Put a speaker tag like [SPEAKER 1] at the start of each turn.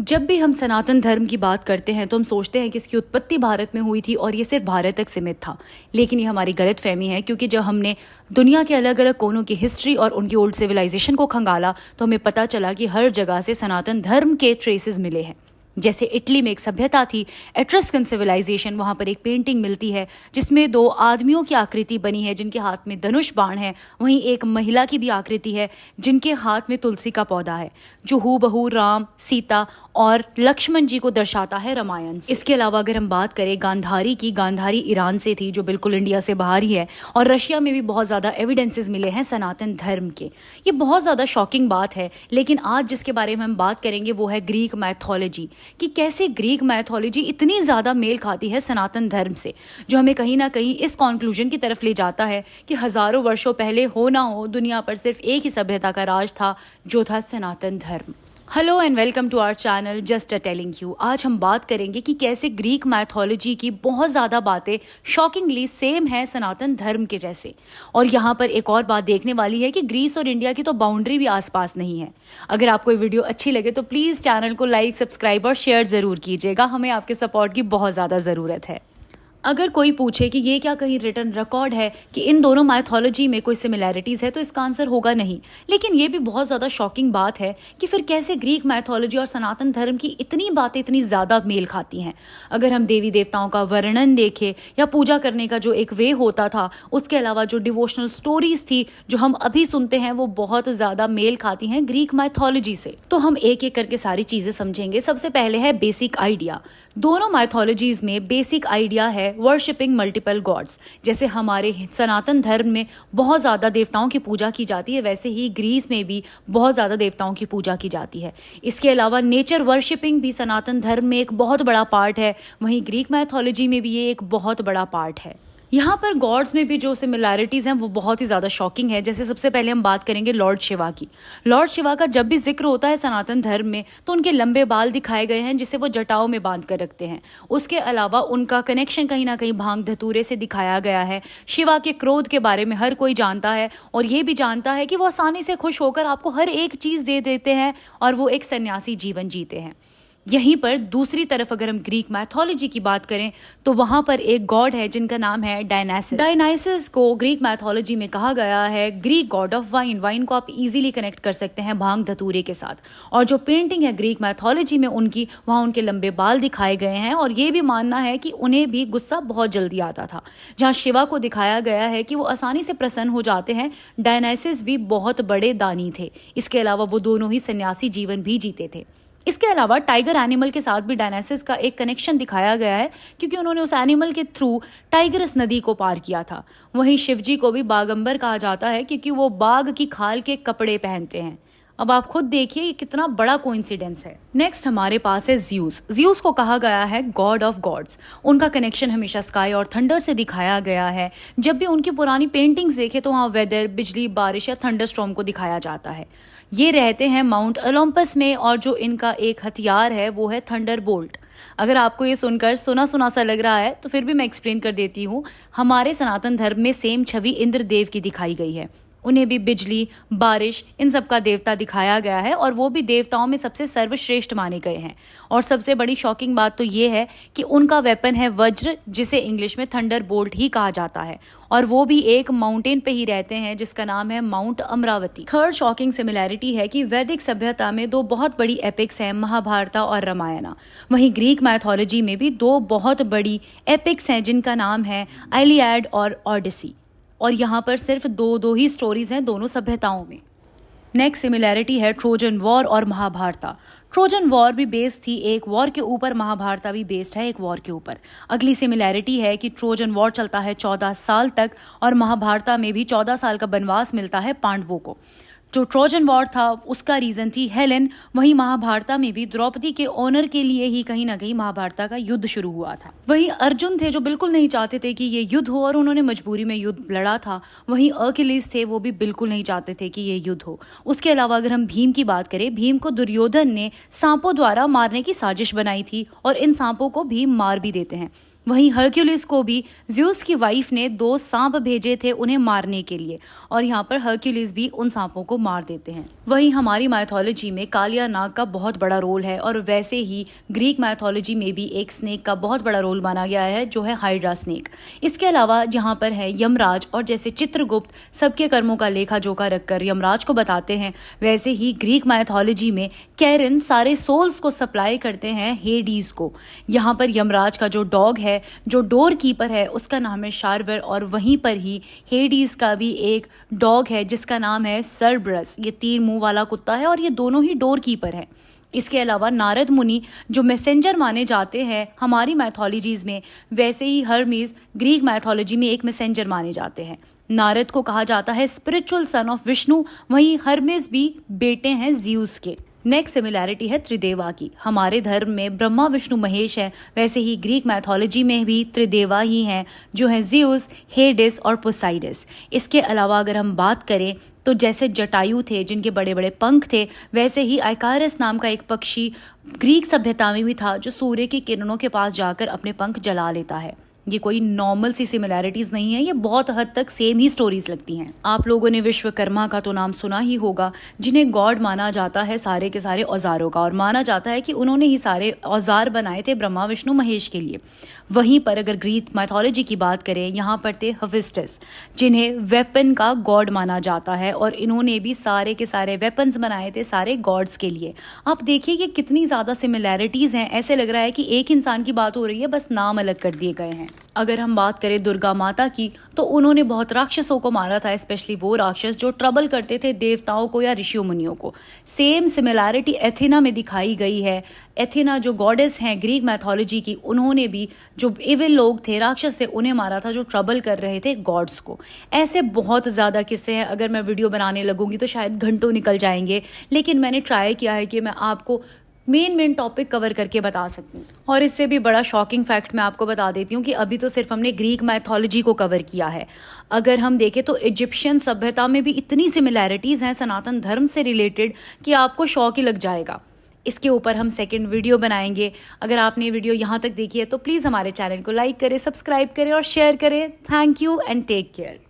[SPEAKER 1] जब भी हम सनातन धर्म की बात करते हैं तो हम सोचते हैं कि इसकी उत्पत्ति भारत में हुई थी और ये सिर्फ भारत तक सीमित था। लेकिन ये हमारी गलत फहमी है, क्योंकि जब हमने दुनिया के अलग अलग कोनों की हिस्ट्री और उनकी ओल्ड सिविलाइजेशन को खंगाला तो हमें पता चला कि हर जगह से सनातन धर्म के ट्रेसेस मिले हैं। जैसे इटली में एक सभ्यता थी एट्रस्कन सिविलाइजेशन, वहां पर एक पेंटिंग मिलती है जिसमें दो आदमियों की आकृति बनी है जिनके हाथ में धनुष बाण है। वहीं एक महिला की भी आकृति है जिनके हाथ में तुलसी का पौधा है, जो हूबहू राम, सीता और लक्ष्मण जी को दर्शाता है रामायण से। इसके अलावा अगर हम बात करें गांधारी की, गांधारी ईरान से थी जो बिल्कुल इंडिया से बाहर ही है, और रशिया में भी बहुत ज़्यादा एविडेंसेस मिले हैं सनातन धर्म के। ये बहुत ज़्यादा शॉकिंग बात है, लेकिन आज जिसके बारे में हम बात करेंगे वो है ग्रीक मैथोलॉजी, कि कैसे ग्रीक मैथोलॉजी इतनी ज़्यादा मेल खाती है सनातन धर्म से, जो हमें कहीं ना कहीं इस कॉन्क्लूजन की तरफ ले जाता है कि हज़ारों वर्षों पहले हो ना हो दुनिया पर सिर्फ एक ही सभ्यता का राज था, जो था Sanatan Dharma. Hello and welcome to our channel just a telling you. आज हम बात करेंगे कि कैसे ग्रीक मैथोलॉजी की बहुत ज़्यादा बातें शॉकिंगली सेम है सनातन धर्म के जैसे। और यहाँ पर एक और बात देखने वाली है कि ग्रीस और इंडिया की तो बाउंड्री भी आसपास नहीं है। अगर आपको ये वीडियो अच्छी लगे तो प्लीज़ चैनल को लाइक, सब्सक्राइब और शेयर ज़रूर कीजिएगा, हमें आपके सपोर्ट की बहुत ज़्यादा ज़रूरत है। अगर कोई पूछे कि ये क्या कहीं रिटन रिकॉर्ड है कि इन दोनों माइथोलॉजी में कोई सिमिलैरिटीज़ है, तो इसका आंसर होगा नहीं। लेकिन ये भी बहुत ज़्यादा शॉकिंग बात है कि फिर कैसे ग्रीक माइथोलॉजी और सनातन धर्म की इतनी बातें इतनी ज़्यादा मेल खाती हैं। अगर हम देवी देवताओं का वर्णन देखें या पूजा करने का जो एक वे होता था, उसके अलावा जो डिवोशनल स्टोरीज थी जो हम अभी सुनते हैं, वो बहुत ज़्यादा मेल खाती हैं ग्रीक माइथोलॉजी से। तो हम एक एक करके सारी चीज़ें समझेंगे। सबसे पहले है बेसिक आइडिया। दोनों माइथोलॉजीज में बेसिक आइडिया है वर्शिपिंग मल्टीपल गॉड्स। जैसे हमारे सनातन धर्म में बहुत ज़्यादा देवताओं की पूजा की जाती है, वैसे ही ग्रीस में भी बहुत ज़्यादा देवताओं की पूजा की जाती है। इसके अलावा नेचर वर्शिपिंग भी सनातन धर्म में एक बहुत बड़ा पार्ट है, वहीं ग्रीक मैथोलॉजी में भी ये एक बहुत बड़ा पार्ट है। यहाँ पर गॉड्स में भी जो सिमिलैरिटीज़ हैं वो बहुत ही ज़्यादा शॉकिंग है। जैसे सबसे पहले हम बात करेंगे लॉर्ड शिवा की। लॉर्ड शिवा का जब भी जिक्र होता है सनातन धर्म में तो उनके लंबे बाल दिखाए गए हैं जिसे वो जटाओं में बांध कर रखते हैं। उसके अलावा उनका कनेक्शन कहीं ना कहीं भांग धतूरे से दिखाया गया है। शिवा के क्रोध के बारे में हर कोई जानता है और ये भी जानता है कि वो आसानी से खुश होकर आपको हर एक चीज़ दे देते हैं और वो एक सन्यासी जीवन जीते हैं। यहीं पर दूसरी तरफ अगर हम ग्रीक मैथोलॉजी की बात करें तो वहां पर एक गॉड है जिनका नाम है डायनासिस। डायनासिस को ग्रीक मैथोलॉजी में कहा गया है Greek God of wine. Wine को आप इजीली कनेक्ट कर सकते हैं भांग धतूरे के साथ। और जो पेंटिंग है ग्रीक मैथोलॉजी में उनकी, वहाँ उनके लंबे बाल दिखाए गए हैं और ये भी मानना है कि उन्हें भी गुस्सा बहुत जल्दी आता था। जहाँ शिवा को दिखाया गया है कि वो आसानी से प्रसन्न हो जाते हैं, डायनासिस भी बहुत बड़े दानी थे। इसके अलावा वो दोनों ही सन्यासी जीवन भी जीते थे। इसके अलावा टाइगर एनिमल के साथ भी डायनासिस का एक कनेक्शन दिखाया गया है, क्योंकि उन्होंने उस एनिमल के थ्रू टाइग्रस नदी को पार किया था। वहीं शिवजी को भी बागंबर कहा जाता है क्योंकि वो बाघ की खाल के कपड़े पहनते हैं। अब आप खुद देखिए ये कितना बड़ा कोइंसिडेंस है। नेक्स्ट हमारे पास है ज़्यूस। ज़्यूस को कहा गया है गॉड ऑफ गॉड्स। उनका कनेक्शन हमेशा स्काई और थंडर से दिखाया गया है। जब भी उनकी पुरानी पेंटिंग्स देखे तो वहाँ वेदर, बिजली, बारिश या थंडर स्टॉर्म को दिखाया जाता है। ये रहते हैं माउंट ओलंपस में और जो इनका एक हथियार है वो है थंडर बोल्ट। अगर आपको ये सुनकर सुना सुना सा लग रहा है तो फिर भी मैं एक्सप्लेन कर देती हूँ। हमारे सनातन धर्म में सेम छवि इंद्रदेव की दिखाई गई है। उन्हें भी बिजली, बारिश, इन सब का देवता दिखाया गया है और वो भी देवताओं में सबसे सर्वश्रेष्ठ माने गए हैं। और सबसे बड़ी शॉकिंग बात तो ये है कि उनका वेपन है वज्र, जिसे इंग्लिश में थंडर बोल्ट ही कहा जाता है। और वो भी एक माउंटेन पे ही रहते हैं जिसका नाम है mount Amravati. Third shocking similarity है कि वैदिक सभ्यता में दो बहुत बड़ी एपिक्स हैं, महाभारत और रामायण। वहीं ग्रीक मैथोलॉजी में भी दो बहुत बड़ी एपिक्स हैं जिनका नाम है इलियड और ओडिसी। और यहाँ पर सिर्फ दो ही स्टोरीज हैं दोनों सभ्यताओं में। नेक्स्ट सिमिलैरिटी है ट्रोजन वॉर और महाभारत। ट्रोजन वॉर भी बेस्ड थी एक वॉर के ऊपर, महाभारत भी बेस्ड है एक वॉर के ऊपर। अगली सिमिलैरिटी है कि ट्रोजन वॉर चलता है 14 साल तक और महाभारत में भी 14 साल का वनवास मिलता है पांडवों को। जो ट्रोजन वॉर था उसका रीजन थी हेलेन। वहीं महाभारत में भी द्रौपदी के ऑनर के लिए ही कहीं ना कहीं महाभारत का युद्ध शुरू हुआ था। वहीं अर्जुन थे जो बिल्कुल नहीं चाहते थे कि ये युद्ध हो और उन्होंने मजबूरी में युद्ध लड़ा था। वहीं अकिलीस थे, वो भी बिल्कुल नहीं चाहते थे कि ये युद्ध हो। उसके अलावा अगर हम भीम की बात करें, भीम को दुर्योधन ने सांपों द्वारा मारने की साजिश बनाई थी और इन सांपों को भीम मार भी देते हैं। वहीं हरक्यूलिस को भी ज़्यूस की वाइफ ने 2 सांप भेजे थे उन्हें मारने के लिए, और यहाँ पर हरक्यूलिस भी उन सांपों को मार देते हैं। वहीं हमारी माइथोलॉजी में कालिया नाग का बहुत बड़ा रोल है, और वैसे ही ग्रीक माइथोलॉजी में भी एक स्नेक का बहुत बड़ा रोल माना गया है, जो है हाइड्रा स्नेक। इसके अलावा यहाँ पर है यमराज, और जैसे चित्रगुप्त सबके कर्मों का लेखा जोखा रखकर यमराज को बताते हैं, वैसे ही ग्रीक माइथोलॉजी में कैरन सारे सोल्स को सप्लाई करते हैं हेडीज को। यहाँ पर यमराज का जो डॉग है, जो डोर कीपर है, उसका नाम है शार्वर, और वहीं पर ही हेडीज का भी एक डॉग है जिसका नाम है सर्बरस। ये 3 मुंह वाला कुत्ता है और ये दोनों ही डोर कीपर है। इसके अलावा नारद मुनि जो मैसेंजर माने जाते हैं हमारी मैथोलॉजीज में, वैसे ही हर्मीज ग्रीक मैथोलॉजी में एक मैसेंजर माने जाते हैं। नारद को कहा जाता है स्पिरिचुअल सन ऑफ विष्णु, वहीं हर्मेस भी बेटे हैं ज़्यूस के। नेक्स्ट सिमिलैरिटी है त्रिदेवा की। हमारे धर्म में ब्रह्मा विष्णु महेश है, वैसे ही ग्रीक मैथोलॉजी में भी त्रिदेवा ही हैं, जो है ज़्यूस, हेडिस और पोसाइडस। इसके अलावा अगर हम बात करें तो जैसे जटायु थे जिनके बड़े बड़े पंख थे, वैसे ही आइकारस नाम का एक पक्षी ग्रीक सभ्यता में भी था जो सूर्य की किरणों के पास जाकर अपने पंख जला लेता है। ये कोई नॉर्मल सी सिमिलैरिटीज नहीं है, ये बहुत हद तक सेम ही स्टोरीज लगती हैं। आप लोगों ने विश्वकर्मा का तो नाम सुना ही होगा, जिन्हें गॉड माना जाता है सारे के सारे औजारों का, और माना जाता है कि उन्होंने ही सारे औजार बनाए थे ब्रह्मा विष्णु महेश के लिए। वहीं पर अगर ग्रीक मैथोलॉजी की बात करें, यहाँ पर थे हेफेस्टस, जिन्हें वेपन का गॉड माना जाता है, और इन्होंने भी सारे के सारे वेपन्स बनाए थे सारे गॉड्स के लिए। आप देखिए कि कितनी ज़्यादा सिमिलैरिटीज़ हैं, ऐसे लग रहा है कि एक इंसान की बात हो रही है, बस नाम अलग कर दिए गए हैं। अगर हम बात करें दुर्गा माता की, तो उन्होंने बहुत राक्षसों को मारा था, स्पेशली वो राक्षस जो ट्रबल करते थे देवताओं को या ऋषियों मुनियों को। सेम सिमिलैरिटी एथेना में दिखाई गई है। एथेना जो गॉडेस हैं ग्रीक मैथोलॉजी की, उन्होंने भी जो इविल लोग थे, राक्षस थे, उन्हें मारा था जो ट्रबल कर रहे थे गॉड्स को। ऐसे बहुत ज़्यादा किस्से हैं, अगर मैं वीडियो बनाने लगूंगी तो शायद घंटों निकल जाएंगे, लेकिन मैंने ट्राई किया है कि मैं आपको मेन टॉपिक कवर करके बता सकूं। और इससे भी बड़ा शॉकिंग फैक्ट मैं आपको बता देती हूँ कि अभी तो सिर्फ हमने ग्रीक मैथोलॉजी को कवर किया है। अगर हम देखें तो इजिप्शियन सभ्यता में भी इतनी सिमिलैरिटीज़ हैं सनातन धर्म से रिलेटेड कि आपको शौक ही लग जाएगा। इसके ऊपर हम सेकंड वीडियो बनाएंगे। अगर आपने ये वीडियो यहाँ तक देखी है तो प्लीज़ हमारे चैनल को लाइक करें, सब्सक्राइब करें और शेयर करें। Thank you and take care.